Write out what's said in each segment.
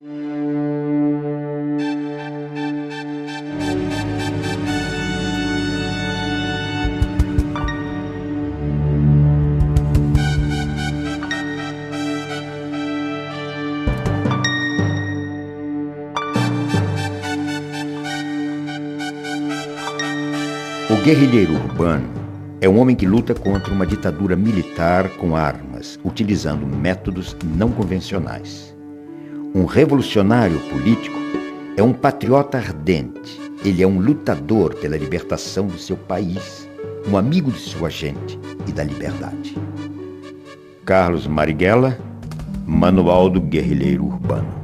O guerrilheiro urbano é um homem que luta contra uma ditadura militar com armas, utilizando métodos não convencionais. Um revolucionário político é um patriota ardente. Ele é um lutador pela libertação do seu país, um amigo de sua gente e da liberdade. Carlos Marighella, Manual do Guerrilheiro Urbano.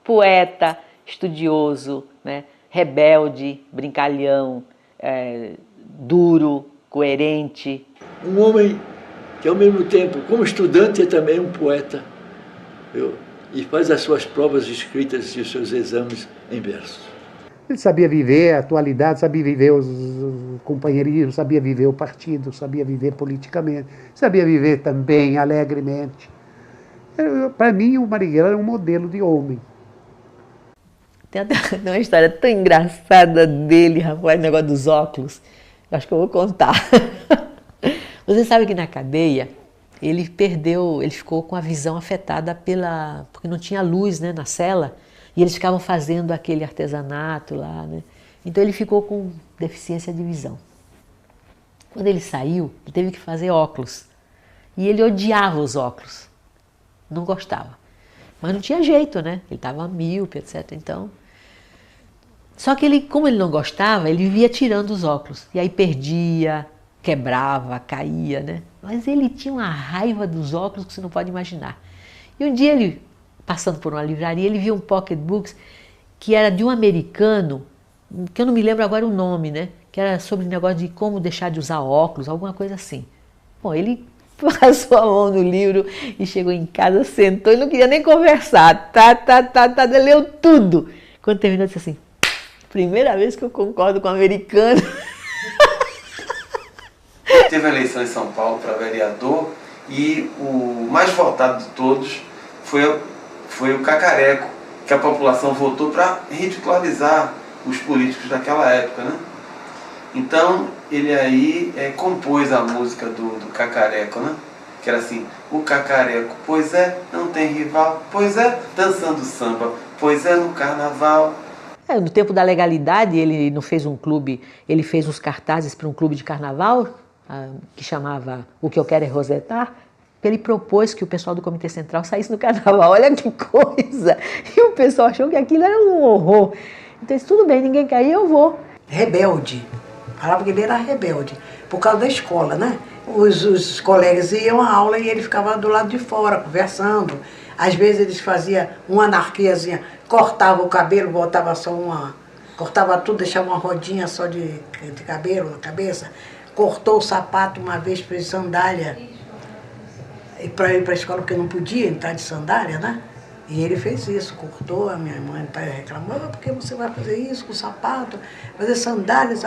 Poeta, estudioso, né? Rebelde, brincalhão, duro, coerente. Um homem que, ao mesmo tempo, como estudante, é também um poeta, viu? E faz as suas provas escritas e os seus exames em versos. Ele sabia viver a atualidade, sabia viver os companheirismos, sabia viver o partido, sabia viver politicamente, sabia viver também alegremente. Para mim, o Marighella era um modelo de homem. Tem até uma história tão engraçada dele, rapaz, o negócio dos óculos. Eu acho que eu vou contar. Você sabe que na cadeia ele ficou com a visão afetada porque não tinha luz, né, na cela, e eles ficavam fazendo aquele artesanato lá, né? Então ele ficou com deficiência de visão. Quando ele saiu, ele teve que fazer óculos. E ele odiava os óculos. Não gostava. Mas não tinha jeito, né? Ele estava míope, etc. Então... Só que ele, como ele não gostava, ele vivia tirando os óculos. E aí perdia, quebrava, caía, né? Mas ele tinha uma raiva dos óculos que você não pode imaginar. E um dia ele, passando por uma livraria, ele viu um pocketbook que era de um americano, que eu não me lembro agora o nome, né? Que era sobre o negócio de como deixar de usar óculos, alguma coisa assim. Bom, ele passou a mão no livro e chegou em casa, sentou e não queria nem conversar. Leu tudo. Quando terminou, disse assim: primeira vez que eu concordo com o americano. Teve a eleição em São Paulo para vereador e o mais votado de todos foi o Cacareco, que a população votou para ridicularizar os políticos daquela época, né? Então ele aí compôs a música do Cacareco, né? Que era assim: o Cacareco, pois é, não tem rival, pois é, dançando samba, pois é, no carnaval. No tempo da legalidade, ele não fez um clube, ele fez uns cartazes para um clube de carnaval, que chamava O Que Eu Quero É Rosetar. Ele propôs que o pessoal do Comitê Central saísse no carnaval. Olha que coisa! E o pessoal achou que aquilo era um horror. Então disse: tudo bem, ninguém quer ir, eu vou. Rebelde. Falava que ele era rebelde, por causa da escola, né? Os colegas iam à aula e ele ficava do lado de fora, conversando. Às vezes eles faziam uma anarquiazinha, cortava o cabelo, botava só cortava tudo, deixava uma rodinha só de cabelo na cabeça. Cortou o sapato uma vez, fez sandália, para ir para a escola, porque não podia entrar de sandália, né? E ele fez isso, cortou. A minha mãe reclamou: por que você vai fazer isso com o sapato, fazer sandálias?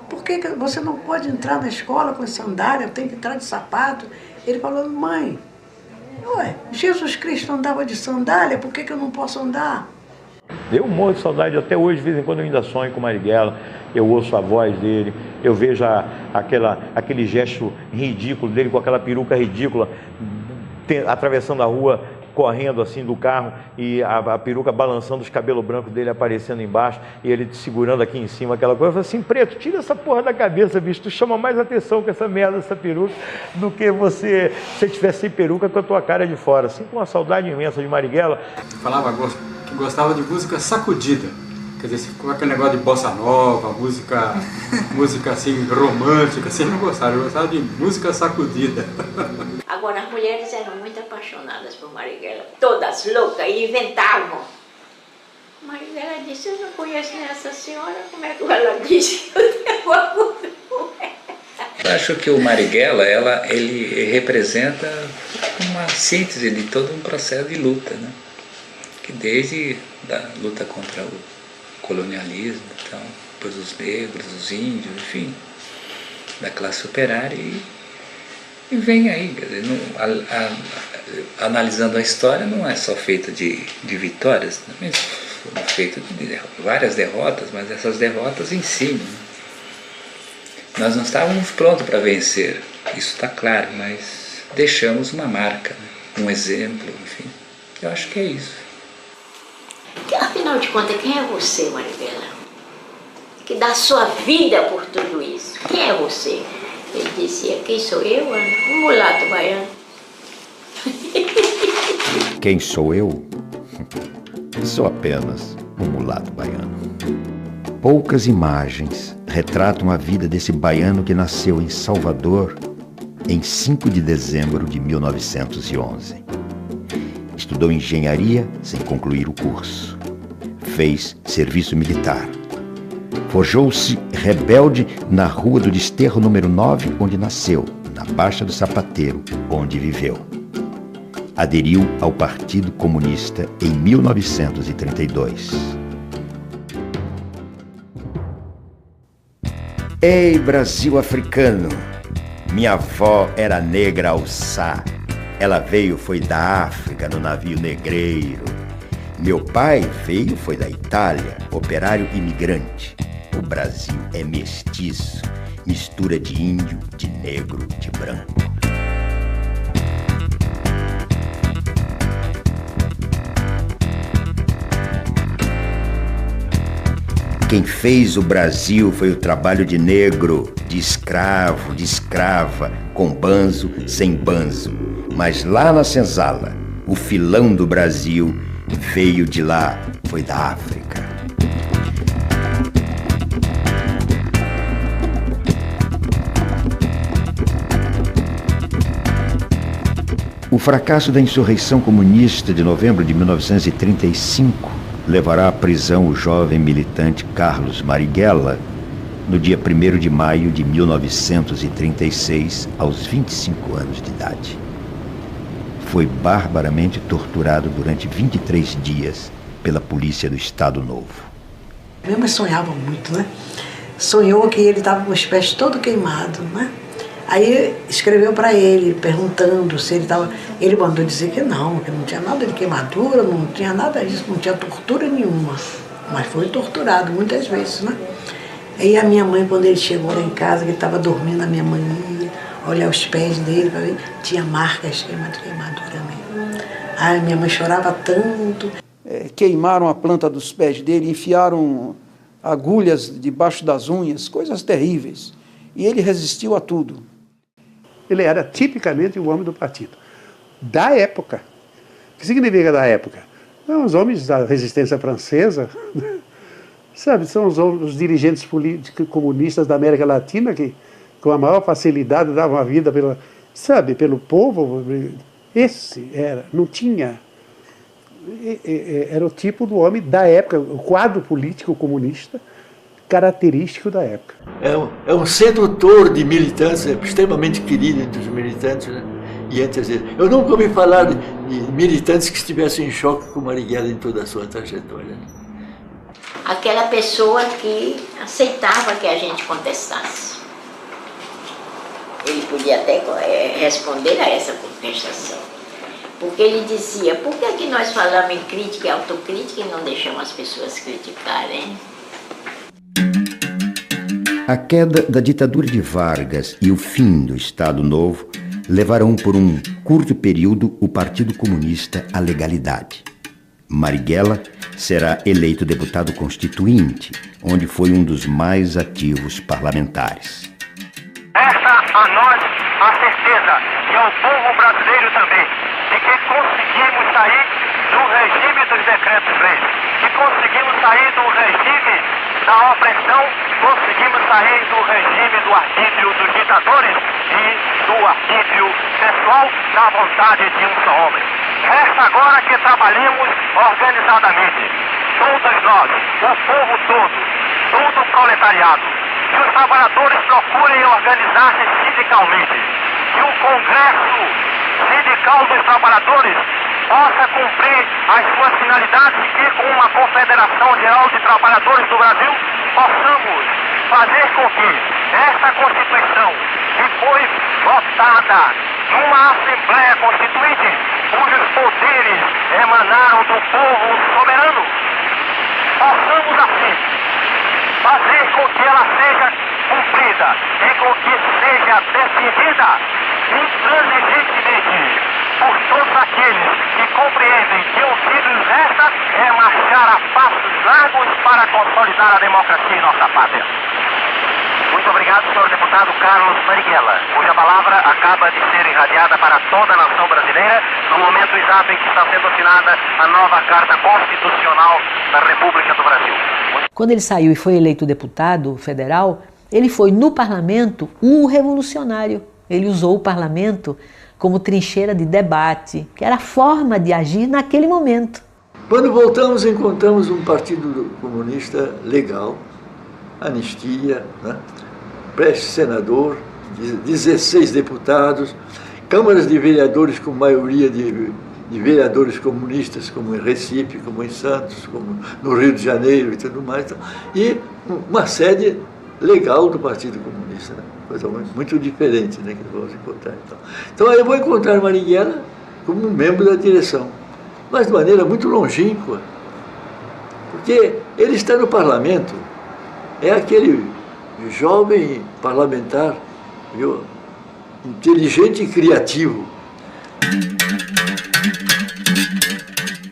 Por que você não pode entrar na escola com sandália, tem que entrar de sapato? Ele falou: mãe, ué, Jesus Cristo andava de sandália, por que eu não posso andar? Eu morro de saudade até hoje, de vez em quando eu ainda sonho com o Marighella, eu ouço a voz dele, eu vejo aquele gesto ridículo dele, com aquela peruca ridícula, atravessando a rua, correndo assim do carro, e a peruca balançando, os cabelos brancos dele aparecendo embaixo, e ele te segurando aqui em cima, aquela coisa. Eu falei assim: preto, tira essa porra da cabeça, bicho, tu chama mais atenção com essa merda, essa peruca, do que você, se tivesse sem peruca, com a tua cara de fora. Assim, com uma saudade imensa de Marighella. Falava que gostava de música sacudida, quer dizer, com aquele negócio de bossa nova, música assim, romântica, assim, não gostava, eu gostava de música sacudida. Agora, as mulheres eram muito apaixonadas por Marighella, todas loucas, e inventavam. Mas ela disse, eu não conheço essa senhora, como é que ela disse que eu tenho alguma coisa com ela? Eu acho que o Marighella, ele representa uma síntese de todo um processo de luta, né? Que desde a luta contra o colonialismo, então, depois os negros, os índios, enfim, da classe operária e vem aí, quer dizer, analisando a história, não é só feita de vitórias, também foram feitas de várias derrotas, mas essas derrotas ensinam. Né? Nós não estávamos prontos para vencer, isso está claro, mas deixamos uma marca, né? Um exemplo, enfim. Eu acho que é isso. Afinal de contas, quem é você, Marighella? Que dá sua vida por tudo isso. Quem é você? Ele dizia, quem sou eu? Um mulato baiano. Quem sou eu? Sou apenas um mulato baiano. Poucas imagens retratam a vida desse baiano que nasceu em Salvador em 5 de dezembro de 1911. Estudou engenharia sem concluir o curso. Fez serviço militar. Forjou-se rebelde na Rua do Desterro número 9, onde nasceu, na Baixa do Sapateiro, onde viveu. Aderiu ao Partido Comunista em 1932. Ei, Brasil africano! Minha avó era negra alçá. Ela veio, foi da África, no navio negreiro. Meu pai veio, foi da Itália, operário imigrante. O Brasil é mestiço, mistura de índio, de negro, de branco. Quem fez o Brasil foi o trabalho de negro, de escravo, de escrava, com banzo, sem banzo. Mas lá na senzala, o filão do Brasil veio de lá, foi da África. O fracasso da insurreição comunista de novembro de 1935 levará à prisão o jovem militante Carlos Marighella no dia 1º de maio de 1936, aos 25 anos de idade. Foi barbaramente torturado durante 23 dias pela polícia do Estado Novo. Minha mãe sonhava muito, né? Sonhou que ele estava com os pés todo queimado, né? Aí escreveu para ele, perguntando se ele estava... Ele mandou dizer que não tinha nada de queimadura, não tinha nada disso, não tinha tortura nenhuma. Mas foi torturado muitas vezes, né? Aí a minha mãe, quando ele chegou lá em casa, que ele estava dormindo, a minha mãe ia olhar os pés dele, para ver, tinha marcas de queimadura mesmo. Aí minha mãe chorava tanto. Queimaram a planta dos pés dele, enfiaram agulhas debaixo das unhas, coisas terríveis. E ele resistiu a tudo. Ele era tipicamente o homem do partido. Da época. O que significa da época? Não, os homens da resistência francesa, sabe, são os dirigentes políticos comunistas da América Latina que, com a maior facilidade, davam a vida pelo povo. Esse era, não tinha... Era o tipo do homem da época, o quadro político comunista característico da época. É um sedutor de militantes, é extremamente querido entre os militantes, né? E eu nunca ouvi falar de militantes que estivessem em choque com Marighella em toda a sua trajetória. Aquela pessoa que aceitava que a gente contestasse. Ele podia até responder a essa contestação. Porque ele dizia, por que é que nós falamos em crítica e autocrítica e não deixamos as pessoas criticarem? A queda da ditadura de Vargas e o fim do Estado Novo levarão por um curto período o Partido Comunista à legalidade. Marighella será eleito deputado constituinte, onde foi um dos mais ativos parlamentares. Essa a nós a certeza, e ao povo brasileiro também, de que conseguimos sair do regime dos decretos-leis, que conseguimos sair do regime da opressão, conseguimos sair do regime do arbítrio dos ditadores e do arbítrio pessoal da vontade de um só homem. Resta agora que trabalhemos organizadamente, todos nós, o povo todo o proletariado. Que os trabalhadores procurem organizar-se sindicalmente. Que o Congresso Sindical dos Trabalhadores possa cumprir as suas finalidades e que, com uma Confederação Geral de Trabalhadores do Brasil, possamos fazer com que esta Constituição, que foi votada numa Assembleia Constituinte, cujos poderes emanaram do povo soberano, possamos assim fazer com que ela seja cumprida e com que seja defendida intransigentemente por todos aqueles que compreendem que o que nos resta é marchar a passos largos para consolidar a democracia em nossa pátria. Muito obrigado, senhor deputado Carlos Marighella, cuja palavra acaba de ser irradiada para toda a nação brasileira no momento exato em que está sendo assinada a nova Carta Constitucional da República do Brasil. Quando ele saiu e foi eleito deputado federal, ele foi no parlamento um revolucionário. Ele usou o parlamento como trincheira de debate, que era a forma de agir naquele momento. Quando voltamos, encontramos um partido comunista legal, anistia, né? Pré-senador, 16 deputados, câmaras de vereadores com maioria de vereadores comunistas, como em Recife, como em Santos, como no Rio de Janeiro e tudo mais. E uma sede legal do Partido Comunista, né? Coisa muito diferente, né, que vamos encontrar. Então aí eu vou encontrar Marighella como um membro da direção, mas de maneira muito longínqua, porque ele está no parlamento, é aquele jovem parlamentar, viu, inteligente e criativo.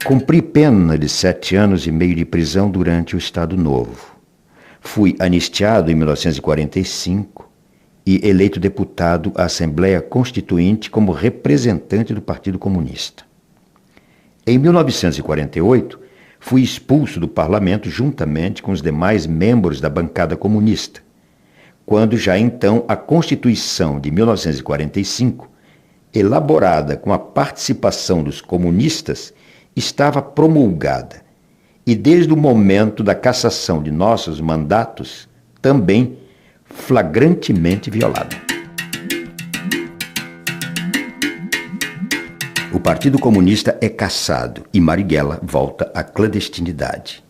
Cumpri pena de 7 anos e meio de prisão durante o Estado Novo. Fui anistiado em 1945 e eleito deputado à Assembleia Constituinte como representante do Partido Comunista. Em 1948, fui expulso do parlamento juntamente com os demais membros da bancada comunista, quando já então a Constituição de 1945, elaborada com a participação dos comunistas, estava promulgada e desde o momento da cassação de nossos mandatos, também flagrantemente violada. O Partido Comunista é cassado e Marighella volta à clandestinidade.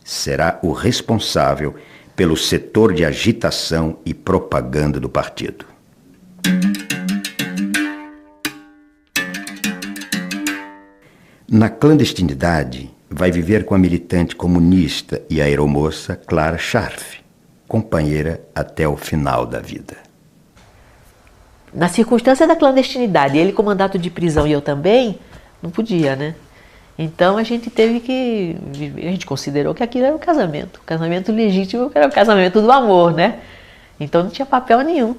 Será o responsável pelo setor de agitação e propaganda do partido. Na clandestinidade, vai viver com a militante comunista e aeromoça Clara Scharf, companheira até o final da vida. Na circunstância da clandestinidade, ele com mandato de prisão e eu também, não podia, né? Então a gente teve que... A gente considerou que aquilo era um casamento legítimo, que era o casamento do amor, né? Então não tinha papel nenhum.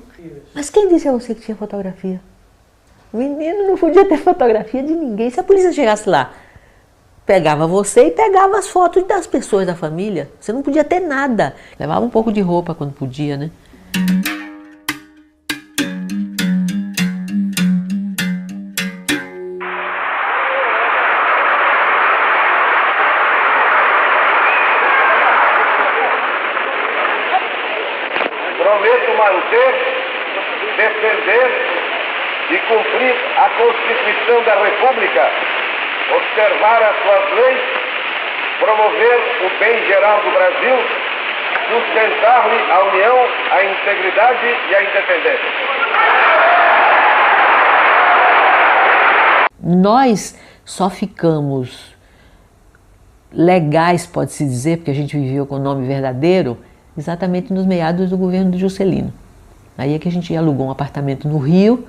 Mas quem disse a você que tinha fotografia? O menino não podia ter fotografia de ninguém. Se a polícia chegasse lá, pegava você e pegava as fotos das pessoas da família. Você não podia ter nada. Levava um pouco de roupa quando podia, né? Prometo manter, defender e cumprir a Constituição da República, observar as suas leis, promover o bem geral do Brasil, sustentar-lhe a união, a integridade e a independência. Nós só ficamos legais, pode-se dizer, porque a gente viveu com o nome verdadeiro, exatamente nos meados do governo do Juscelino. Aí é que a gente alugou um apartamento no Rio,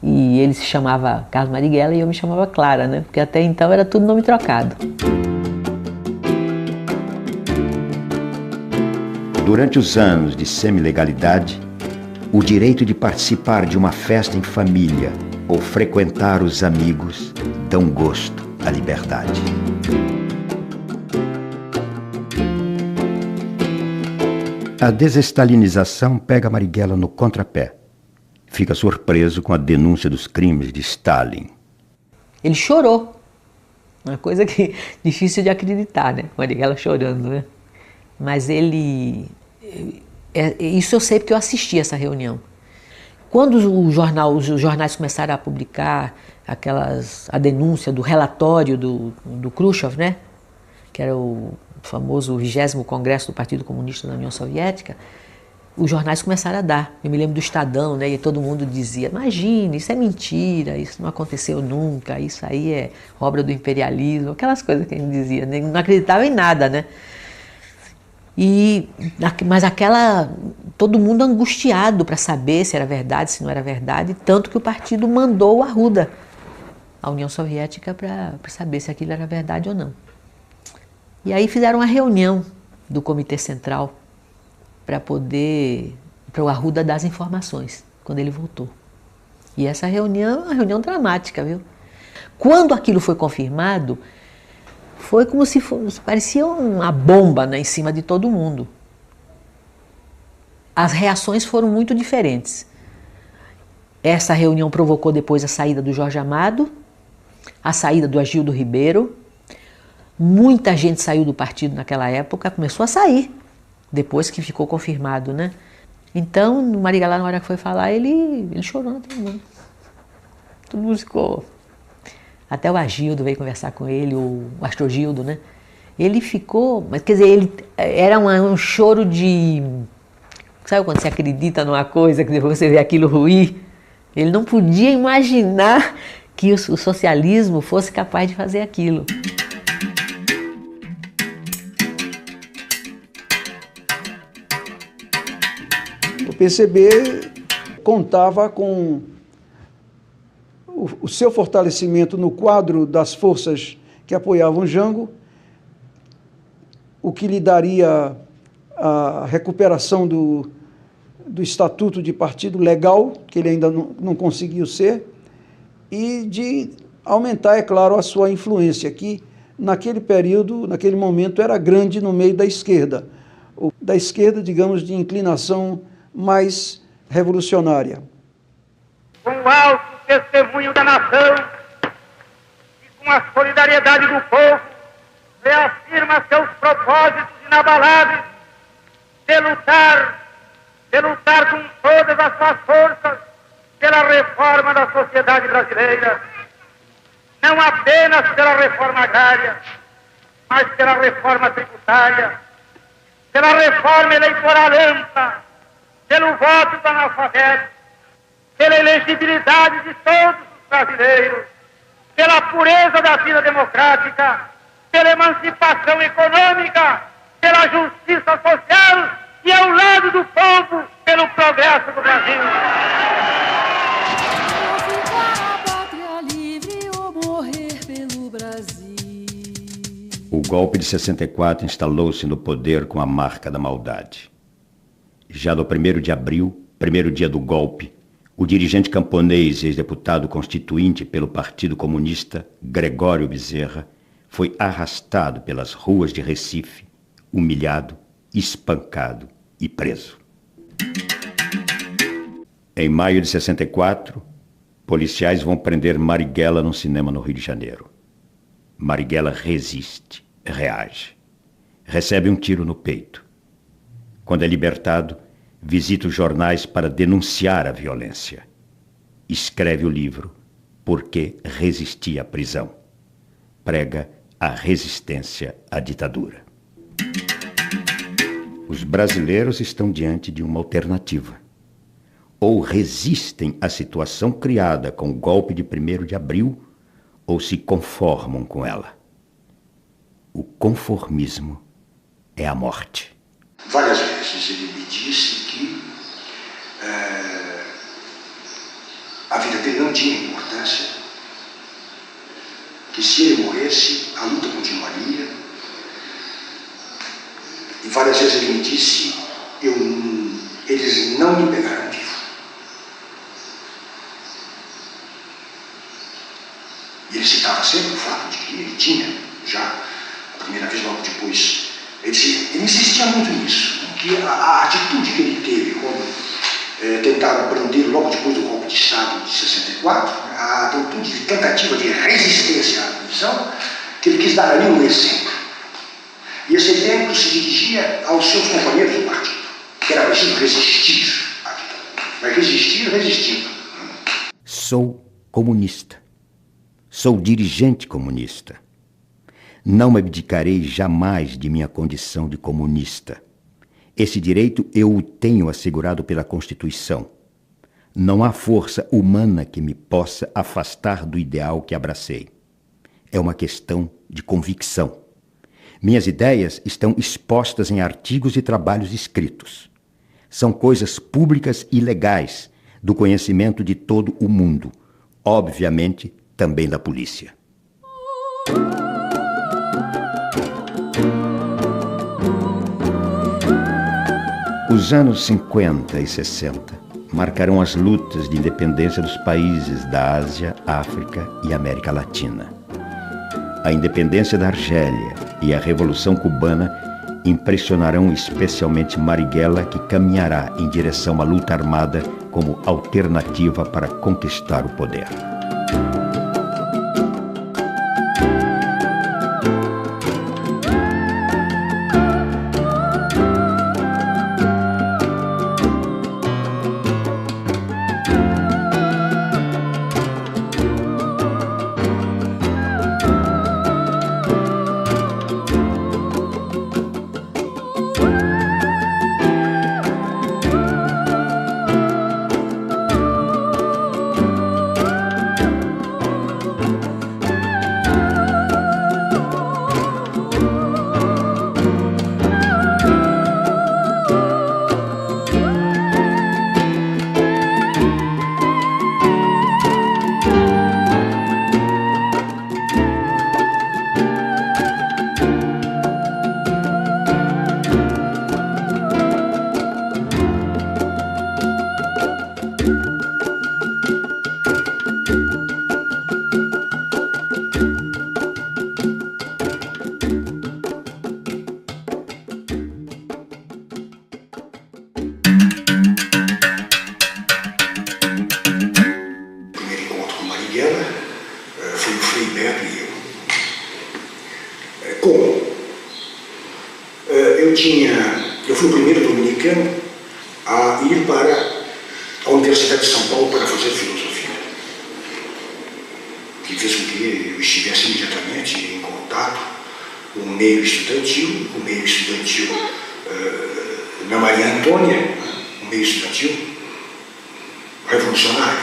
e ele se chamava Carlos Marighella e eu me chamava Clara, né? Porque até então era tudo nome trocado. Durante os anos de semi-legalidade, o direito de participar de uma festa em família ou frequentar os amigos dão gosto à liberdade. A desestalinização pega Marighella no contrapé. Fica surpreso com a denúncia dos crimes de Stalin. Ele chorou. Uma coisa que difícil de acreditar, né? Marighella chorando, né? Mas ele... isso eu sei porque eu assisti essa reunião. Quando os jornais começaram a publicar a denúncia do relatório do Khrushchev, né? Que era o famoso 20º Congresso do Partido Comunista da União Soviética, os jornais começaram a dar. Eu me lembro do Estadão, né? E todo mundo dizia, imagine, isso é mentira, isso não aconteceu nunca, isso aí é obra do imperialismo, aquelas coisas que a gente dizia, não acreditava em nada, né? Mas todo mundo angustiado para saber se era verdade, se não era verdade, tanto que o partido mandou o Arruda à União Soviética para saber se aquilo era verdade ou não. E aí fizeram uma reunião do Comitê Central para o Arruda dar as informações, quando ele voltou. E essa reunião é uma reunião dramática, viu? Quando aquilo foi confirmado, foi como se parecia uma bomba, né, em cima de todo mundo. As reações foram muito diferentes. Essa reunião provocou depois a saída do Jorge Amado, a saída do Agildo Ribeiro. Muita gente saiu do partido naquela época, começou a sair, depois que ficou confirmado, né? Então, o Marighella, na hora que foi falar, ele chorou na tribuna. Todo mundo ficou... Até o Agildo veio conversar com ele, o Astrogildo, né? Ele ficou... Mas, quer dizer, era um choro de... Sabe quando você acredita numa coisa, que depois você vê aquilo ruir? Ele não podia imaginar que o socialismo fosse capaz de fazer aquilo. O PCB contava com o seu fortalecimento no quadro das forças que apoiavam Jango, o que lhe daria a recuperação do estatuto de partido legal, que ele ainda não conseguiu ser, e de aumentar, é claro, a sua influência, que naquele período, naquele momento, era grande no meio da esquerda, digamos, de inclinação mais revolucionária. Com o alto testemunho da nação e com a solidariedade do povo, reafirma seus propósitos inabaláveis de lutar com todas as suas forças pela reforma da sociedade brasileira, não apenas pela reforma agrária, mas pela reforma tributária, pela reforma eleitoral ampla, pelo voto do analfabeto, pela elegibilidade de todos os brasileiros, pela pureza da vida democrática, pela emancipação econômica, pela justiça social e ao lado do povo, pelo progresso do Brasil. O golpe de 64 instalou-se no poder com a marca da maldade. Já no 1º de abril, primeiro dia do golpe, o dirigente camponês e ex-deputado constituinte pelo Partido Comunista, Gregório Bezerra, foi arrastado pelas ruas de Recife, humilhado, espancado e preso. Em maio de 64, policiais vão prender Marighella num cinema no Rio de Janeiro. Marighella resiste, reage. Recebe um tiro no peito. Quando é libertado, visita os jornais para denunciar a violência. Escreve o livro Por que Resisti à Prisão. Prega a resistência à ditadura. Os brasileiros estão diante de uma alternativa. Ou resistem à situação criada com o golpe de 1º de abril, ou se conformam com ela. O conformismo é a morte. Várias vezes ele me disse que a vida dele não tinha importância, que se ele morresse, a luta continuaria. E várias vezes ele me disse, eles não me pegaram vivo. E ele citava sempre o fato de que ele tinha, já, a primeira vez, logo depois, ele insistia muito nisso, que a atitude que ele teve quando tentaram prender logo depois do golpe de Estado de 64, a atitude de tentativa de resistência à prisão, que ele quis dar ali um exemplo. E esse exemplo se dirigia aos seus companheiros do partido, que era preciso resistir à ditadura. Mas resistir resistindo. Sou comunista. Sou dirigente comunista. Não me abdicarei jamais de minha condição de comunista. Esse direito eu o tenho assegurado pela Constituição. Não há força humana que me possa afastar do ideal que abracei. É uma questão de convicção. Minhas ideias estão expostas em artigos e trabalhos escritos. São coisas públicas e legais, do conhecimento de todo o mundo, obviamente também da polícia. Os anos 50 e 60 marcarão as lutas de independência dos países da Ásia, África e América Latina. A independência da Argélia e a Revolução Cubana impressionarão especialmente Marighella, que caminhará em direção à luta armada como alternativa para conquistar o poder. Eu fui o primeiro dominicano a ir para a Universidade de São Paulo para fazer filosofia, que fez com que eu estivesse imediatamente em contato com o meio estudantil, na Maria Antônia, o meio estudantil revolucionário.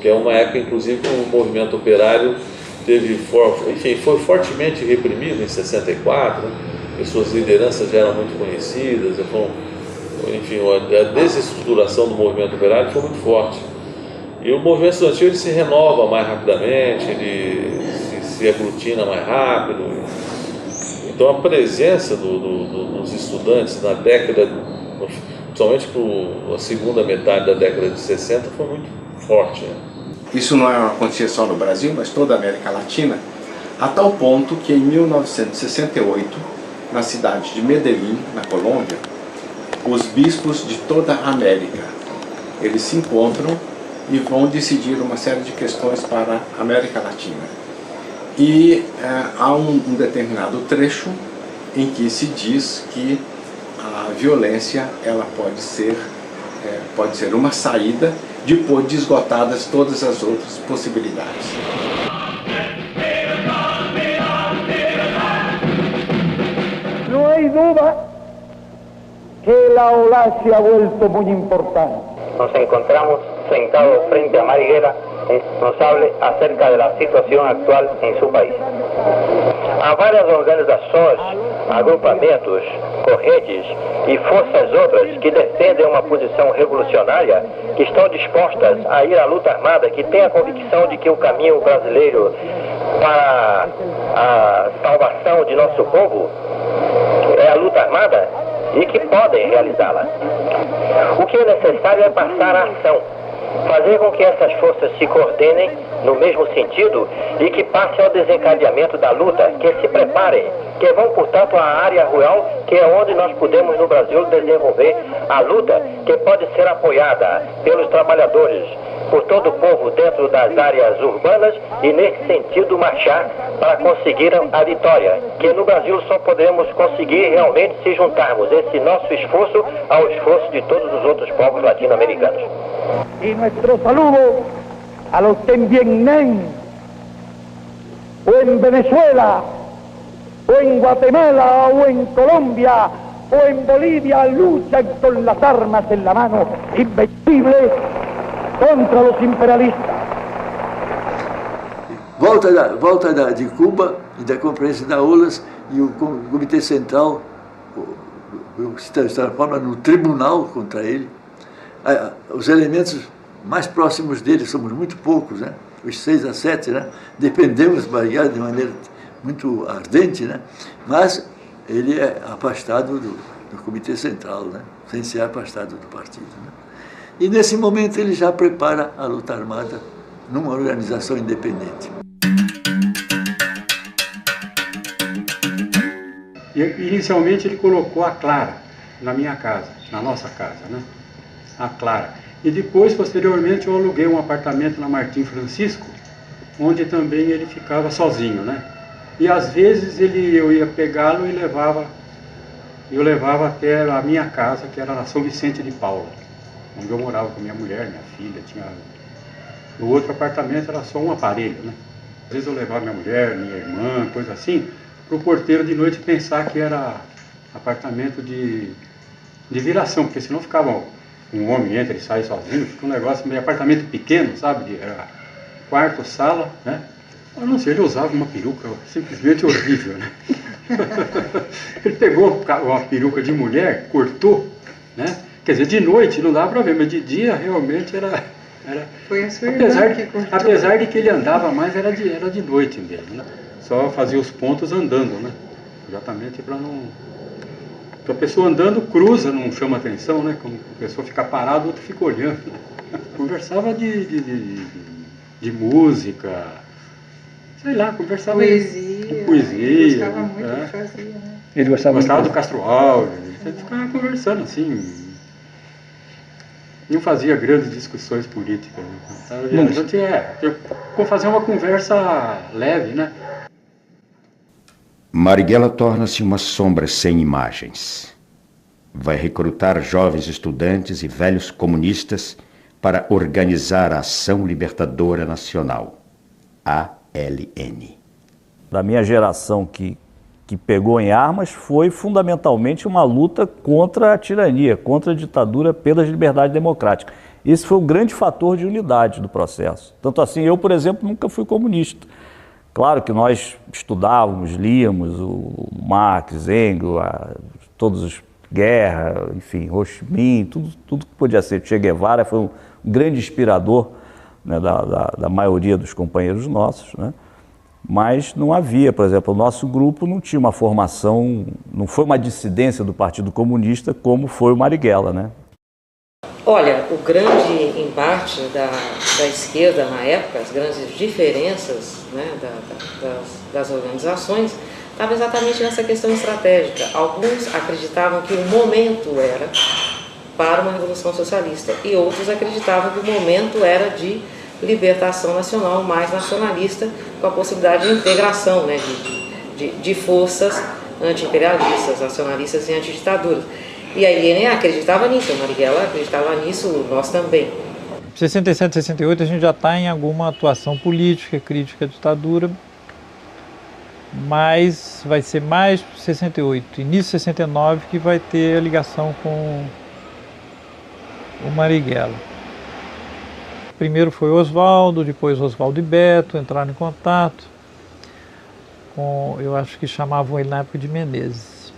Que é uma época, inclusive, que o movimento operário foi fortemente reprimido em 64, e suas lideranças já eram muito conhecidas, a desestruturação do movimento operário foi muito forte. E o movimento estudantil ele se renova mais rapidamente, ele se aglutina mais rápido. Então a presença dos estudantes na década, principalmente a segunda metade da década de 60, foi muito forte. Né? Isso não acontecia só no Brasil, mas toda a América Latina, a tal ponto que em 1968, na cidade de Medellín, na Colômbia, os bispos de toda a América, eles se encontram e vão decidir uma série de questões para a América Latina. E há um determinado trecho em que se diz que a violência ela pode ser uma saída depois de esgotadas todas as outras possibilidades. No hay duda que la ola se ha vuelto muy importante. Nos encontramos sentados frente a Marighella, nos hable acerca de la situación actual en su país. Há várias organizações, agrupamentos, correntes e forças outras que defendem uma posição revolucionária, que estão dispostas a ir à luta armada, que têm a convicção de que o caminho brasileiro para a salvação de nosso povo é a luta armada e que podem realizá-la. O que é necessário é passar a ação, fazer com que essas forças se coordenem no mesmo sentido e que passem ao desencadeamento da luta, que se preparem, que vão, portanto, à área rural, que é onde nós podemos, no Brasil, desenvolver a luta, que pode ser apoiada pelos trabalhadores, por todo o povo dentro das áreas urbanas e, nesse sentido, marchar para conseguir a vitória, que no Brasil só podemos conseguir realmente se juntarmos esse nosso esforço ao esforço de todos os outros povos latino-americanos. Y nuestro saludo a los que en Vietnam, o en Venezuela, o en Guatemala, o en Colombia, o en Bolivia luchan con las armas en la mano, invencibles contra los imperialistas. Volta de Cuba e da Conferência da OLAS e o Comitê Central se transforma no tribunal contra ele. Os elementos mais próximos dele, somos muito poucos, né? Os 6 a 7, né? Defendemos Marighella de maneira muito ardente, né? Mas ele é afastado do Comitê Central, né? Sem ser afastado do partido, né? E nesse momento ele já prepara a luta armada numa organização independente. E, inicialmente ele colocou a Clara na minha casa, na nossa casa, né? A Clara. E depois, posteriormente, eu aluguei um apartamento na Martim Francisco, onde também ele ficava sozinho, né? E às vezes eu ia pegá-lo e eu levava até a minha casa, que era na São Vicente de Paula, onde eu morava com minha mulher, minha filha. No outro apartamento era só um aparelho, né? Às vezes eu levava minha mulher, minha irmã, coisa assim, para o porteiro de noite pensar que era apartamento de viração, porque senão ficava um homem entra e sai sozinho, fica um negócio meio apartamento pequeno, sabe? Era quarto, sala, né? A não ser ele usava uma peruca simplesmente horrível, né? Ele pegou uma peruca de mulher, cortou, né? Quer dizer, de noite não dava para ver, mas de dia realmente era... Foi a sua irmã que cortou. Apesar de que ele andava mais, era de noite mesmo, né? Só fazia os pontos andando, né? Exatamente para não... Porque a pessoa andando cruza, não chama atenção, né? Como a pessoa fica parada, o outro fica olhando. Conversava de música, sei lá, conversava... Poesia. Ele gostava muito de fazer, né? Ele gostava do Castro Alves, ele ficava conversando assim... Não fazia grandes discussões políticas, né? A gente fazer uma conversa leve, né? Marighella torna-se uma sombra sem imagens. Vai recrutar jovens estudantes e velhos comunistas para organizar a Ação Libertadora Nacional, ALN. Da minha geração que pegou em armas foi fundamentalmente uma luta contra a tirania, contra a ditadura pela liberdade democrática. Esse foi o grande fator de unidade do processo. Tanto assim, eu, por exemplo, nunca fui comunista. Claro que nós estudávamos, líamos o Marx, Engels, todos os Guerra, enfim, Ho Chi Minh, tudo que podia ser. Che Guevara foi um grande inspirador, né, da maioria dos companheiros nossos, né? Mas não havia, por exemplo, o nosso grupo não tinha uma formação, não foi uma dissidência do Partido Comunista como foi o Marighella, né? Olha, o grande embate da esquerda na época, as grandes diferenças, né, das organizações, estava exatamente nessa questão estratégica. Alguns acreditavam que o momento era para uma revolução socialista e outros acreditavam que o momento era de libertação nacional, mais nacionalista, com a possibilidade de integração, né, de forças anti-imperialistas, nacionalistas e antiditaduras. E a ILN acreditava nisso, a Marighella acreditava nisso, nós também. Em 67, 68 a gente já está em alguma atuação política, crítica à ditadura, mas vai ser mais 68, início de 69 que vai ter a ligação com o Marighella. Primeiro foi Oswaldo, depois Oswaldo e Beto entraram em contato com, eu acho que chamavam ele na época de Menezes.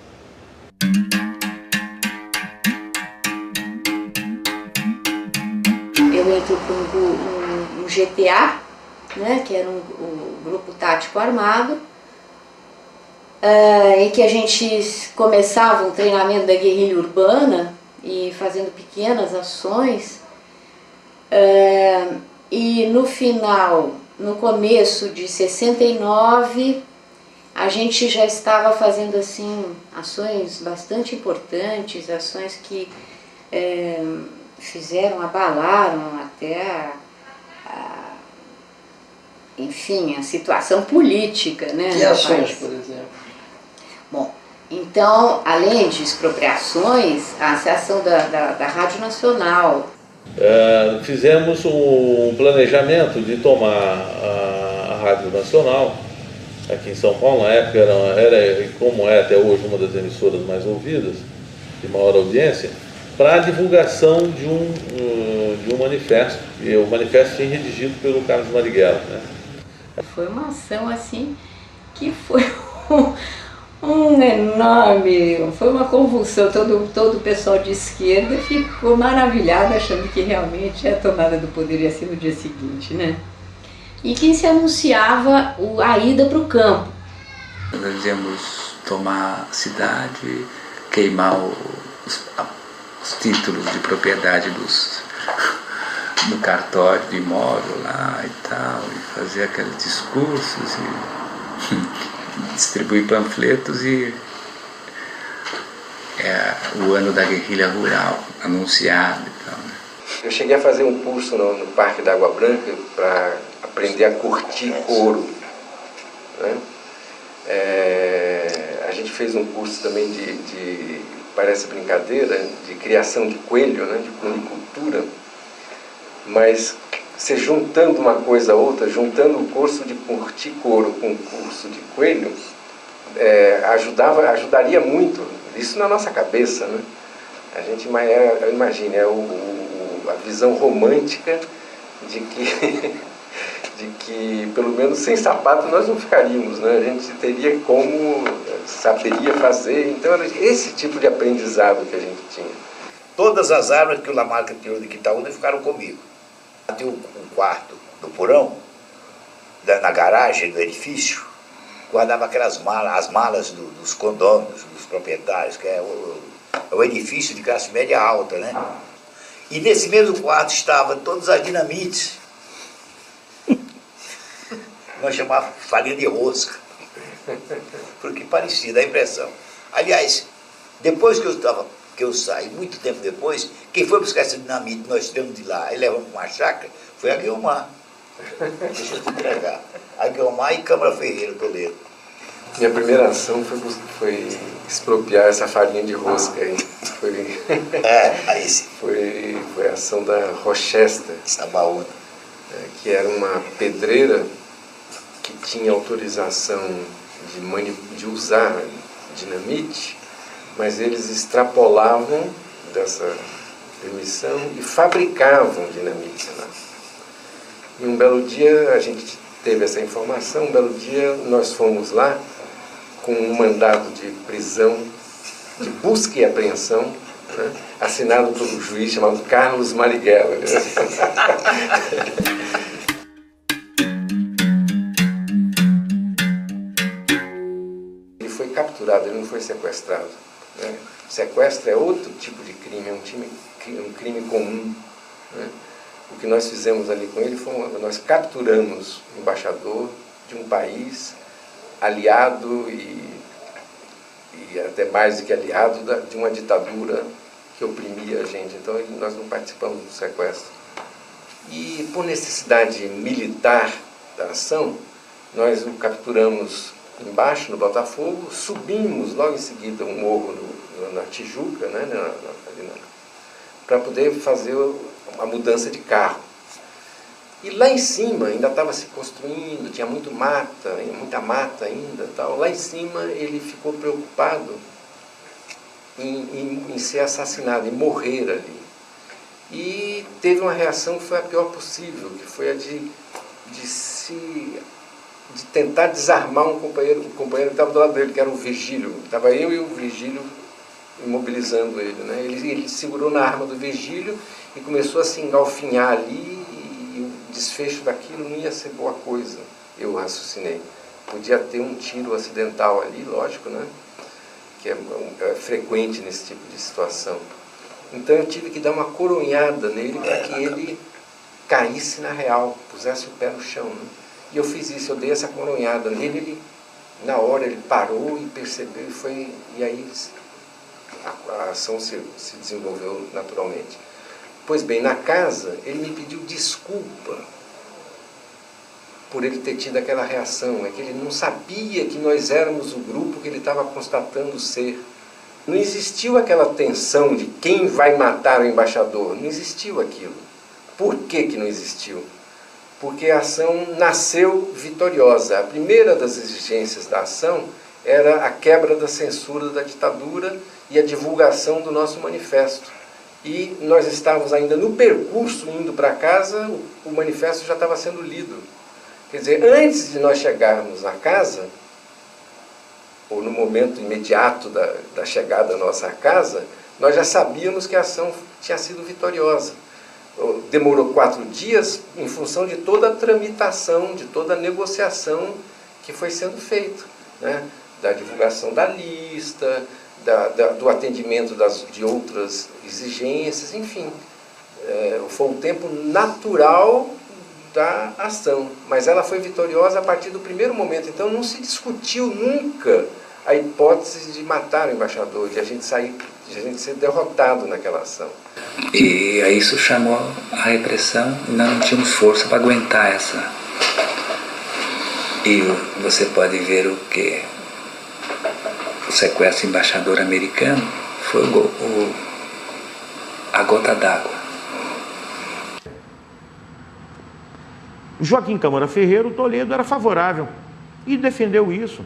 Eu entro para um GTA, né, que era um grupo tático armado, em que a gente começava um treinamento da guerrilha urbana e fazendo pequenas ações. E no final, no começo de 69, a gente já estava fazendo assim ações bastante importantes, ações que abalaram até enfim, a situação política, né? Que ações, por exemplo? Bom, então, além de expropriações, a Associação da Rádio Nacional. Fizemos um planejamento de tomar a Rádio Nacional aqui em São Paulo. Na época era como é até hoje, uma das emissoras mais ouvidas, de maior audiência, para a divulgação de um manifesto. E o manifesto foi redigido pelo Carlos Marighella, né? Foi uma ação assim que foi um enorme, foi uma convulsão. Todo o pessoal de esquerda ficou maravilhado, achando que realmente a tomada do poder ia ser no dia seguinte, né? E que se anunciava a ida para o campo. Nós dizemos tomar a cidade, queimar os títulos de propriedade no cartório de imóvel lá e tal, e fazer aqueles discursos e distribuir panfletos e o ano da guerrilha rural anunciado e tal, né? Eu cheguei a fazer um curso no Parque da Água Branca para aprender a curtir couro, né? A gente fez um curso também parece brincadeira, de criação de coelho, né? De cunicultura, mas você juntando uma coisa a outra, juntando o curso de curtir couro com o curso de coelho, ajudaria muito, isso na nossa cabeça, né? A gente imagina, a visão romântica de que pelo menos sem sapato nós não ficaríamos, né? A gente teria saberia fazer, então era esse tipo de aprendizado que a gente tinha. Todas as armas que o Lamarca tirou de Quitaúna ficaram comigo. Tinha um quarto do porão, na garagem do edifício, guardava aquelas malas, as malas dos condôminos, dos proprietários, que é o edifício de classe média alta, né? E nesse mesmo quarto estavam todas as dinamites. Nós chamávamos farinha de rosca, porque parecia, dá a impressão. Aliás, depois que eu saí, muito tempo depois, quem foi buscar essa dinamite, nós tivemos de lá e levamos para uma chácara, foi a Guilmar. Deixa eu te entregar. A Guilmar e Câmara Ferreira, Toledo. Minha primeira ação foi expropriar essa farinha de rosca aí. Foi a ação da Rochester, Sabaúna, que era uma pedreira que tinha autorização de usar dinamite, mas eles extrapolavam dessa permissão e fabricavam dinamite lá. E um belo dia a gente teve essa informação, um belo dia nós fomos lá com um mandado de prisão, de busca e apreensão, né, assinado por um juiz chamado Carlos Marighella. Ele foi capturado, ele não foi sequestrado, né? Sequestro é outro tipo de crime, é um crime comum, né? O que nós fizemos ali com ele foi nós capturamos um embaixador de um país aliado e até mais do que aliado de uma ditadura que oprimia a gente. Então nós não participamos do sequestro. E por necessidade militar da ação, nós o capturamos embaixo no Botafogo, subimos logo em seguida um morro na Tijuca, né, para poder fazer a mudança de carro. E lá em cima ainda estava se construindo, tinha muita mata ainda, tal. Lá em cima ele ficou preocupado em ser assassinado, em morrer ali. E teve uma reação que foi a pior possível, que foi a de tentar desarmar um companheiro que estava do lado dele, que era o Virgílio. Estava eu e o Virgílio imobilizando ele, né? Ele segurou na arma do Virgílio e começou a se engalfinhar ali, e o desfecho daquilo não ia ser boa coisa, eu raciocinei. Podia ter um tiro acidental ali, lógico, né? Que é frequente nesse tipo de situação. Então eu tive que dar uma coronhada nele para que ele caísse na real, pusesse o pé no chão, né? E eu fiz isso, eu dei essa coronhada nele, ele, na hora ele parou e percebeu, e aí a ação se desenvolveu naturalmente. Pois bem, na casa ele me pediu desculpa por ele ter tido aquela reação, é que ele não sabia que nós éramos o grupo que ele estava constatando ser. Não existiu aquela tensão de quem vai matar o embaixador, não existiu aquilo. Por que que não existiu? Porque a ação nasceu vitoriosa. A primeira das exigências da ação era a quebra da censura da ditadura e a divulgação do nosso manifesto. E nós estávamos ainda no percurso indo para casa, o manifesto já estava sendo lido. Quer dizer, antes de nós chegarmos na casa, ou no momento imediato da chegada à nossa casa, nós já sabíamos que a ação tinha sido vitoriosa. Demorou 4 dias em função de toda a tramitação, de toda a negociação que foi sendo feita, né? Da divulgação da lista, do atendimento de outras exigências, enfim. Foi um tempo natural da ação, mas ela foi vitoriosa a partir do primeiro momento. Então não se discutiu nunca a hipótese de matar o embaixador, de a gente ser derrotado naquela ação. E aí isso chamou a repressão, não tínhamos força para aguentar essa. E você pode ver o que o sequestro do embaixador americano foi a gota d'água. Joaquim Câmara Ferreira, o Toledo, era favorável e defendeu isso.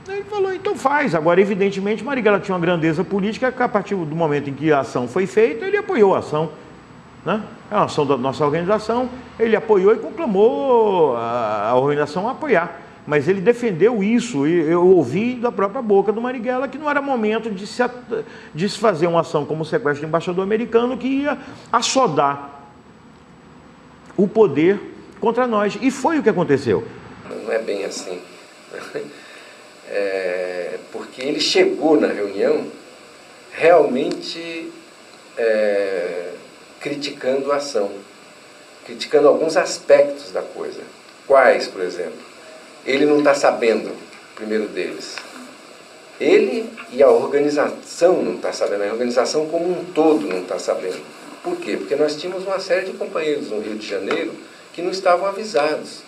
Ele falou, então faz. Agora, evidentemente, Marighella tinha uma grandeza política que, a partir do momento em que a ação foi feita, ele apoiou a ação. Né? É uma ação da nossa organização, ele apoiou e conclamou a organização a apoiar. Mas ele defendeu isso, e eu ouvi da própria boca do Marighella que não era momento de se fazer uma ação como o sequestro do embaixador americano que ia assodar o poder contra nós. E foi o que aconteceu. Não é bem assim. Porque ele chegou na reunião realmente criticando a ação, criticando alguns aspectos da coisa. Quais, por exemplo? Ele não está sabendo, o primeiro deles. Ele e a organização não está sabendo, a organização como um todo não está sabendo. Por quê? Porque nós tínhamos uma série de companheiros no Rio de Janeiro que não estavam avisados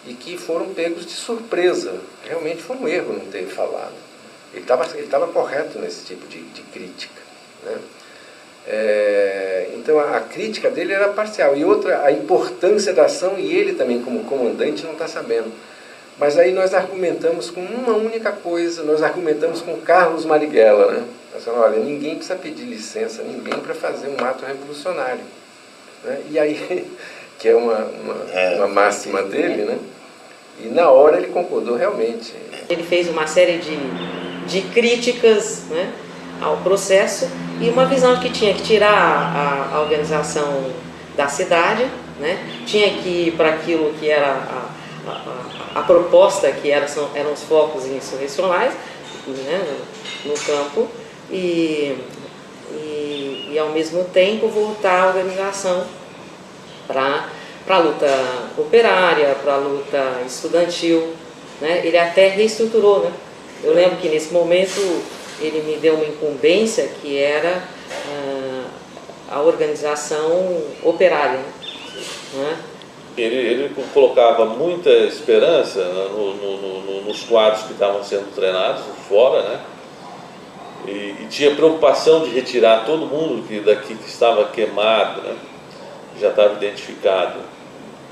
e que foram pegos de surpresa. Realmente foi um erro não ter falado. Ele estava correto nesse tipo de crítica, né? Então a crítica dele era parcial. E outra, a importância da ação, e ele também como comandante não está sabendo. Mas aí nós argumentamos com uma única coisa, nós argumentamos com Carlos Marighella, né? Nós falamos, olha, ninguém precisa pedir licença, ninguém para fazer um ato revolucionário, né? E aí, que é uma máxima dele, né? E na hora ele concordou realmente. Ele fez uma série de críticas, né, ao processo e uma visão de que tinha que tirar a organização da cidade, né? Tinha que ir para aquilo que era a proposta, que eram os focos insurrecionais, né, no campo, e ao mesmo tempo voltar a organização para a luta operária, para a luta estudantil, né? Ele até reestruturou, né? Eu lembro que nesse momento ele me deu uma incumbência que era a organização operária, né? Ele colocava muita esperança nos quadros que estavam sendo treinados fora, né? E tinha preocupação de retirar todo mundo daqui que estava queimado, né? Já estava identificado,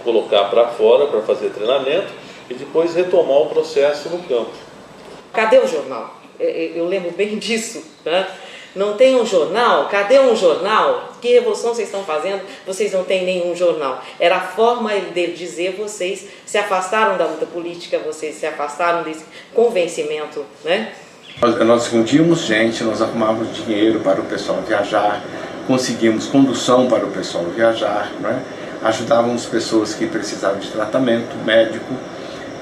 colocar para fora para fazer treinamento e depois retomar o processo no campo. Cadê o jornal? Eu lembro bem disso, né? Não tem um jornal? Cadê um jornal? Que revolução vocês estão fazendo? Vocês não têm nenhum jornal. Era a forma dele dizer, vocês se afastaram da luta política, vocês se afastaram desse convencimento, né? Nós fundíamos gente, nós arrumávamos dinheiro para o pessoal viajar, conseguimos condução para o pessoal viajar, né? Ajudávamos pessoas que precisavam de tratamento médico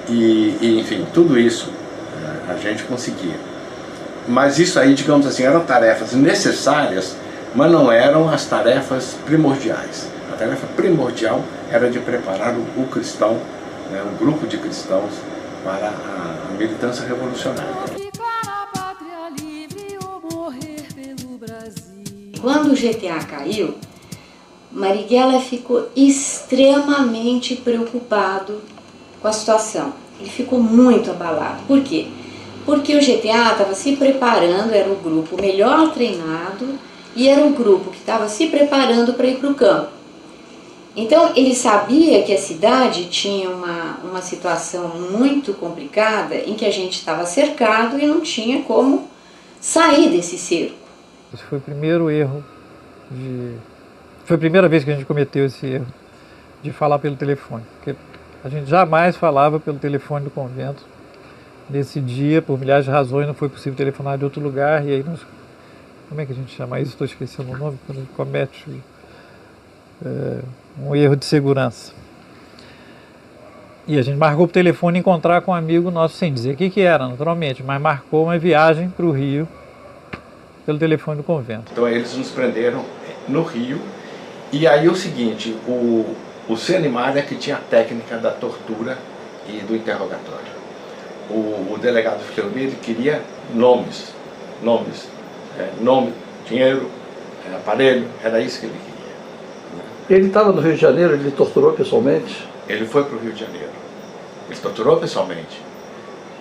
e enfim, tudo isso a gente conseguia. Mas isso aí, digamos assim, eram tarefas necessárias, mas não eram as tarefas primordiais. A tarefa primordial era de preparar o cristão, né, um grupo de cristãos para a militância revolucionária. Quando o GTA caiu, Marighella ficou extremamente extremamente preocupado com a situação. Ele ficou muito abalado. Por quê? Porque o GTA estava se preparando, era o grupo melhor treinado e era o grupo que estava se preparando para ir para o campo. Então ele sabia que a cidade tinha uma situação muito complicada em que a gente estava cercado e não tinha como sair desse cerco. Esse foi o primeiro erro, foi a primeira vez que a gente cometeu esse erro de falar pelo telefone, porque a gente jamais falava pelo telefone do convento. Nesse dia, por milhares de razões, não foi possível telefonar de outro lugar, e aí nós, como é que a gente chama isso? Estou esquecendo o nome, quando a gente comete um erro de segurança. E a gente marcou por telefone encontrar com um amigo nosso, sem dizer o que era, naturalmente, mas marcou uma viagem para o Rio pelo telefone do convento. Então eles nos prenderam no Rio, e aí o seguinte, o CNMAR é que tinha a técnica da tortura e do interrogatório. O delegado Fleury, ele queria nomes, nome, dinheiro, aparelho, era isso que ele queria. Ele estava no Rio de Janeiro, ele torturou pessoalmente? Ele foi para o Rio de Janeiro. Ele torturou pessoalmente.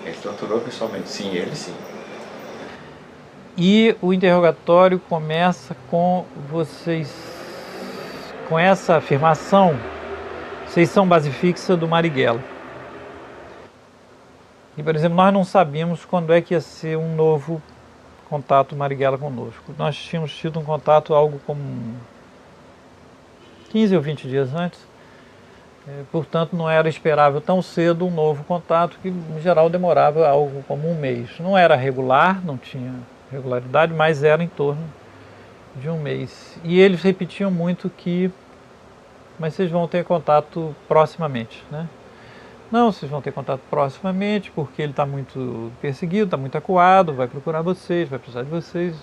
Ele torturou pessoalmente, sim, ele sim. E o interrogatório começa com vocês, com essa afirmação, vocês são base fixa do Marighella. E, por exemplo, nós não sabíamos quando é que ia ser um novo contato Marighella conosco. Nós tínhamos tido um contato algo como 15 ou 20 dias antes, portanto não era esperável tão cedo um novo contato, que em geral demorava algo como um mês. Não era regular, não tinha regularidade, mas era em torno de um mês. E eles repetiam muito que, mas vocês vão ter contato proximamente, né? Não, vocês vão ter contato proximamente, porque ele está muito perseguido, está muito acuado, vai procurar vocês, vai precisar de vocês.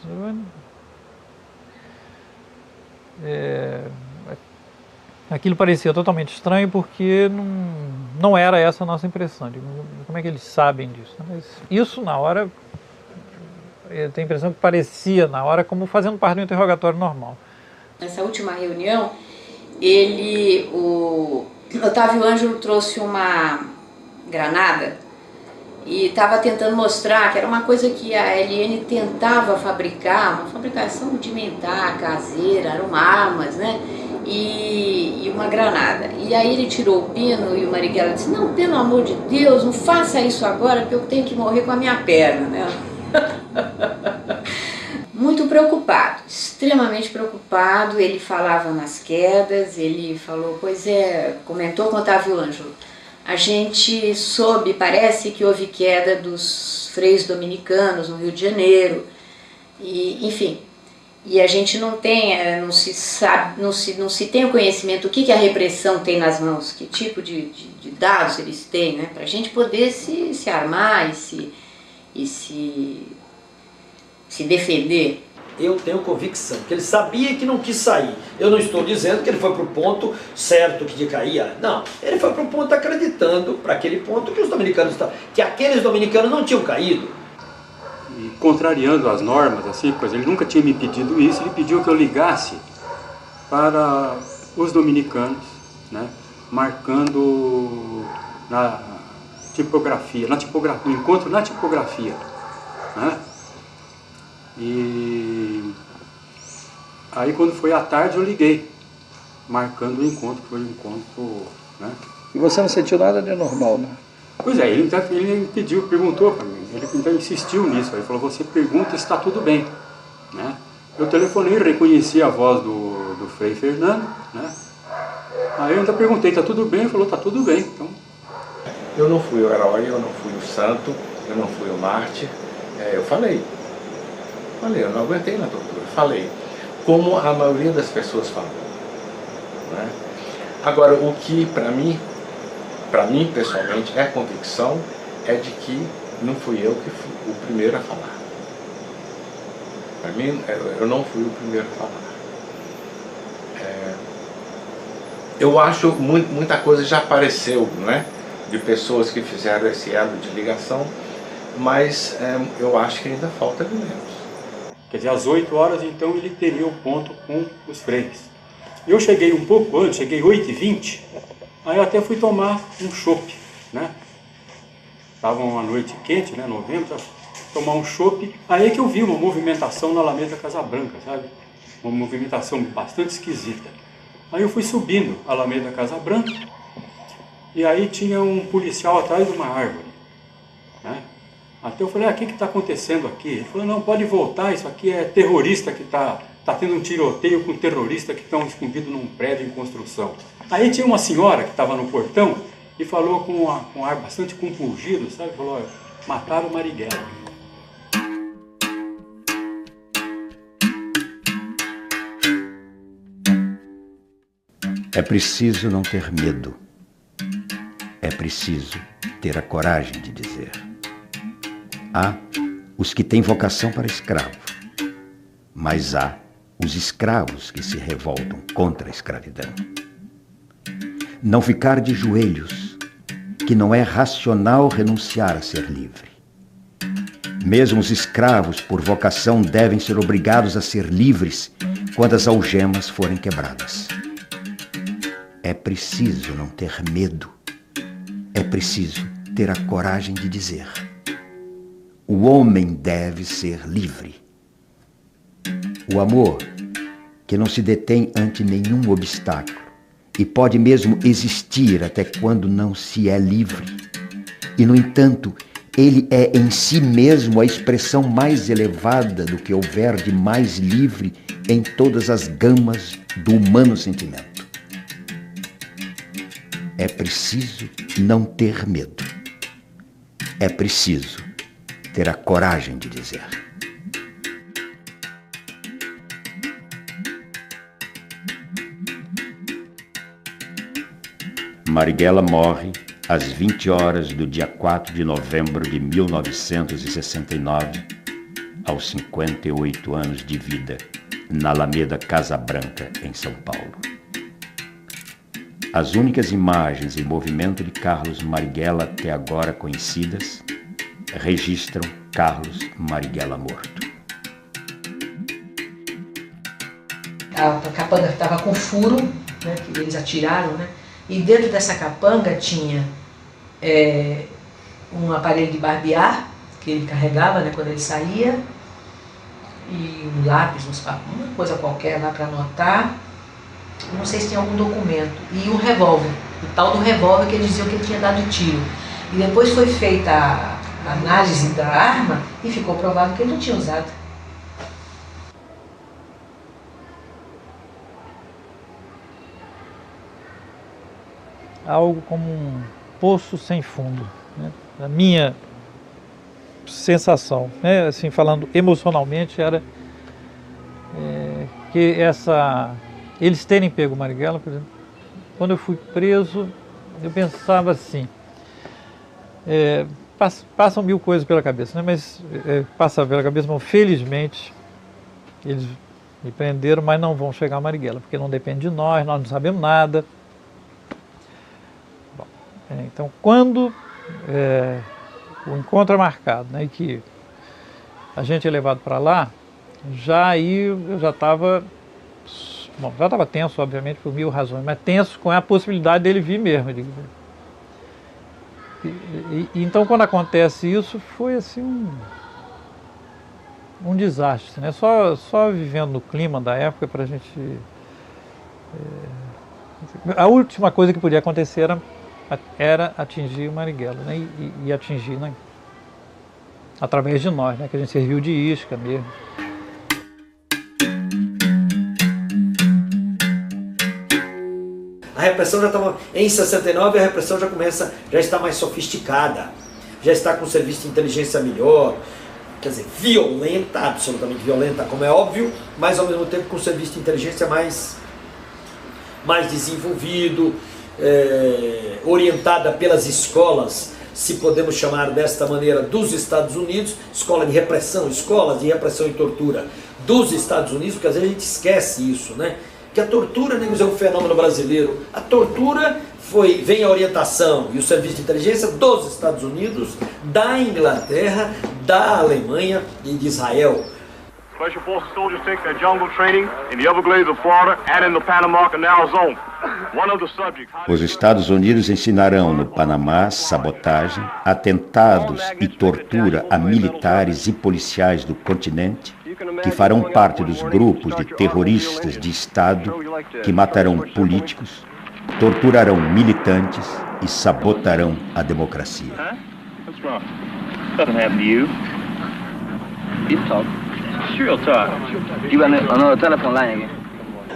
Aquilo parecia totalmente estranho, porque não era essa a nossa impressão. Como é que eles sabem disso? Mas isso, na hora, eu tenho a impressão que parecia, na hora, como fazendo parte do interrogatório normal. Nessa última reunião, o Otávio Ângelo trouxe uma granada e estava tentando mostrar que era uma coisa que a LN tentava fabricar, uma fabricação rudimentar, caseira, eram armas, né? E uma granada. E aí ele tirou o pino e o Marighella disse: não, pelo amor de Deus, não faça isso agora, porque eu tenho que morrer com a minha perna, né? Muito preocupado, extremamente preocupado. Ele falava nas quedas, ele falou, comentou com o Otávio Ângelo, a gente soube, parece que houve queda dos freios dominicanos no Rio de Janeiro, e, enfim, e a gente não se tem o conhecimento do que a repressão tem nas mãos, que tipo de dados eles têm, né, para a gente poder se armar e se defender. Eu tenho convicção que ele sabia que não quis sair. Eu não estou dizendo que ele foi para o ponto certo que de cair. Não, ele foi para o ponto acreditando, para aquele ponto que os dominicanos que aqueles dominicanos não tinham caído. E contrariando as normas, assim, pois ele nunca tinha me pedido isso, ele pediu que eu ligasse para os dominicanos, né, marcando na tipografia, no encontro na tipografia, né? E aí quando foi à tarde eu liguei, marcando o encontro, que foi um encontro, né? E você não sentiu nada de anormal, né? Pois é, ele perguntou para mim, ele então insistiu nisso, ele falou, você pergunta se está tudo bem, né? Eu telefonei, reconheci a voz do Frei Fernando, né? Aí eu ainda perguntei, está tudo bem? Ele falou, está tudo bem, então... Eu não fui o herói, eu não fui o santo, eu não fui o mártir, eu falei, eu não aguentei na tortura, falei, como a maioria das pessoas falam, né? Agora, o que para mim pessoalmente é convicção, é de que não fui eu que fui o primeiro a falar. Para mim, eu não fui o primeiro a falar. Eu acho muita coisa já apareceu, né, de pessoas que fizeram esse elo de ligação, mas eu acho que ainda falta elementos. Quer dizer, às 8 horas, então, ele teria o ponto com os freis. Eu cheguei um pouco antes, cheguei 8h20, aí eu até fui tomar um chopp, né? Estava uma noite quente, né, novembro, tomar um chopp, aí que eu vi uma movimentação na Alameda Casa Branca, sabe? Uma movimentação bastante esquisita. Aí eu fui subindo a Alameda Casa Branca, e aí tinha um policial atrás de uma árvore, né? Até eu falei, o que está acontecendo aqui? Ele falou, não, pode voltar, isso aqui é terrorista que está tendo um tiroteio com terroristas que estão escondidos num prédio em construção. Aí tinha uma senhora que estava no portão e falou com um ar bastante compungido, sabe? Falou, mataram o Marighella. É preciso não ter medo. É preciso ter a coragem de dizer. Há os que têm vocação para escravo, mas há os escravos que se revoltam contra a escravidão. Não ficar de joelhos, que não é racional renunciar a ser livre. Mesmo os escravos, por vocação, devem ser obrigados a ser livres quando as algemas forem quebradas. É preciso não ter medo. É preciso ter a coragem de dizer. O homem deve ser livre. O amor, que não se detém ante nenhum obstáculo e pode mesmo existir até quando não se é livre. E, no entanto, ele é em si mesmo a expressão mais elevada do que houver de mais livre em todas as gamas do humano sentimento. É preciso não ter medo. É preciso ter a coragem de dizer. Marighella morre às 20 horas do dia 4 de novembro de 1969, aos 58 anos de vida, na Alameda Casa Branca, em São Paulo. As únicas imagens em movimento de Carlos Marighella até agora conhecidas registram Carlos Marighella morto. A capanga estava com furo, né, que eles atiraram, né, e dentro dessa capanga tinha um aparelho de barbear, que ele carregava, né, quando ele saía, e um lápis, uma coisa qualquer lá para anotar. Não sei se tinha algum documento, e um revólver, o tal do revólver que eles diziam que ele tinha dado tiro. E depois foi feita a análise da arma e ficou provado que ele não tinha usado. Algo como um poço sem fundo, né? A minha sensação, né? Assim, falando emocionalmente, era que eles terem pego o Marighella, por exemplo, quando eu fui preso, eu pensava assim, passam mil coisas pela cabeça, né? Mas passa pela cabeça, mas felizmente eles me prenderam, mas não vão chegar ao Marighella, porque não depende de nós não sabemos nada. Bom, então, quando o encontro é marcado, né, e que a gente é levado para lá, eu já estava tenso, obviamente, por mil razões, mas tenso com a possibilidade dele vir mesmo. Então, quando acontece isso, foi assim um desastre, né? Só vivendo no clima da época para a gente... a última coisa que podia acontecer era atingir o Marighella, né? E atingir, né? Através de nós, né? Que a gente serviu de isca mesmo. A repressão já estava, em 69 a repressão já está mais sofisticada, já está com serviço de inteligência melhor, quer dizer, violenta, absolutamente violenta, como é óbvio, mas ao mesmo tempo com serviço de inteligência mais desenvolvido, orientada pelas escolas, se podemos chamar desta maneira, dos Estados Unidos, escolas de repressão e tortura dos Estados Unidos, porque às vezes a gente esquece isso, né? Que a tortura, né, é um fenômeno brasileiro. A tortura vem a orientação e o serviço de inteligência dos Estados Unidos, da Inglaterra, da Alemanha e de Israel. Special Forces soldiers take their jungle training in the Everglades of Florida and in the Panama Canal Zone. One of the subjects... Os Estados Unidos ensinarão no Panamá sabotagem, atentados e tortura a militares e policiais do continente que farão parte dos grupos de terroristas de Estado que matarão políticos, torturarão militantes e sabotarão a democracia.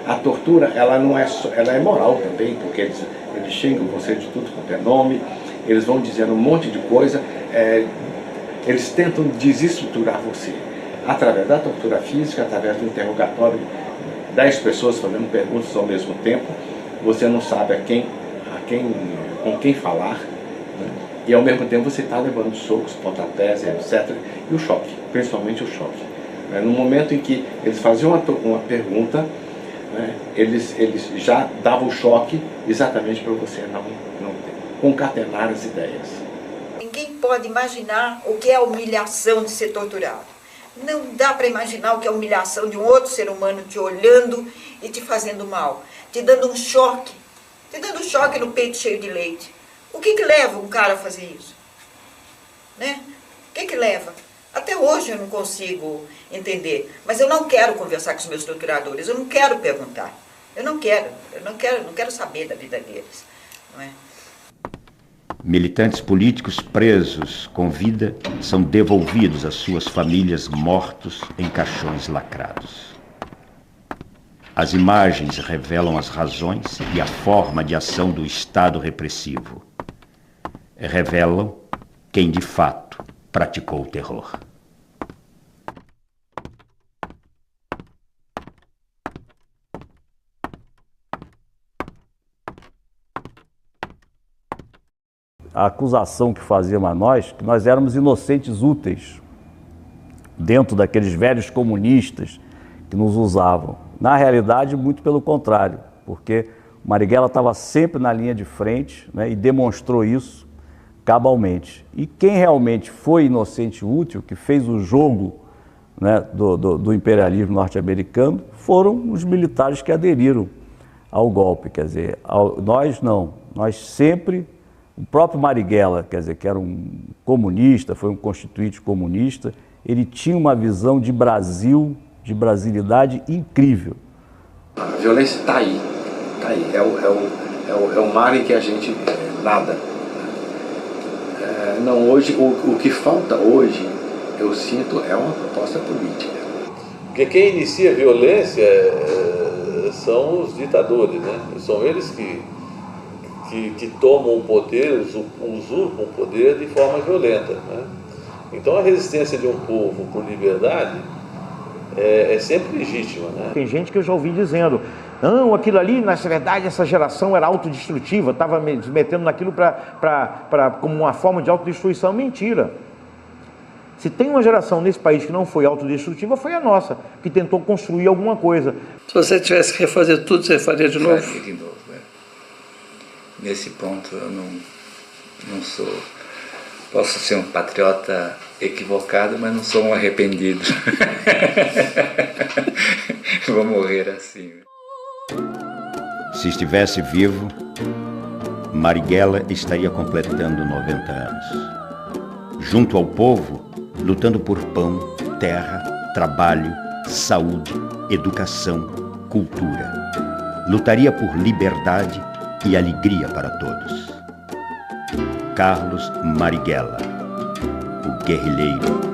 A tortura, ela não é só, ela é moral também, porque eles xingam você de tudo quanto é nome, eles vão dizendo um monte de coisa, eles tentam desestruturar você através da tortura física, através do interrogatório, 10 pessoas fazendo perguntas ao mesmo tempo, você não sabe com quem falar, né? E ao mesmo tempo você está levando socos, pontapés, etc. E o choque, principalmente o choque. No momento em que eles faziam uma pergunta, né, eles já davam o choque exatamente para você não concatenar as ideias. Ninguém pode imaginar o que é a humilhação de ser torturado. Não dá para imaginar o que é a humilhação de um outro ser humano te olhando e te fazendo mal, te dando um choque no peito cheio de leite. O que leva um cara a fazer isso? Né? O que leva? Até hoje eu não consigo entender, mas eu não quero conversar com os meus torturadores, eu não quero perguntar, eu não quero saber da vida deles, não é? Militantes políticos presos com vida são devolvidos às suas famílias mortos em caixões lacrados. As imagens revelam as razões e a forma de ação do Estado repressivo. Revelam quem de fato praticou o terror. A acusação que faziam a nós, que nós éramos inocentes úteis dentro daqueles velhos comunistas que nos usavam. Na realidade, muito pelo contrário, porque o Marighella estava sempre na linha de frente, né, e demonstrou isso cabalmente. E quem realmente foi inocente útil, que fez o jogo, né, do imperialismo norte-americano, foram os militares que aderiram ao golpe. Quer dizer, nós não, nós sempre... O próprio Marighella, quer dizer, que era um comunista, foi um constituinte comunista, ele tinha uma visão de Brasil, de brasilidade incrível. A violência está aí, é o mar em que a gente nada. Não, hoje, o que falta hoje, eu sinto, é uma proposta política. Porque quem inicia a violência são os ditadores, né? São eles que tomam o poder, usurpam o poder de forma violenta, né? Então a resistência de um povo por liberdade é sempre legítima, né? Tem gente que eu já ouvi dizendo, não, aquilo ali, na verdade, essa geração era autodestrutiva, estava me metendo naquilo como uma forma de autodestruição. Mentira. Se tem uma geração nesse país que não foi autodestrutiva, foi a nossa, que tentou construir alguma coisa. Se você tivesse que refazer tudo, você faria de novo? Faria de novo. Nesse ponto eu não sou... Posso ser um patriota equivocado, mas não sou um arrependido. Vou morrer assim. Se estivesse vivo, Marighella estaria completando 90 anos. Junto ao povo, lutando por pão, terra, trabalho, saúde, educação, cultura. Lutaria por liberdade e alegria para todos. Carlos Marighella, o guerrilheiro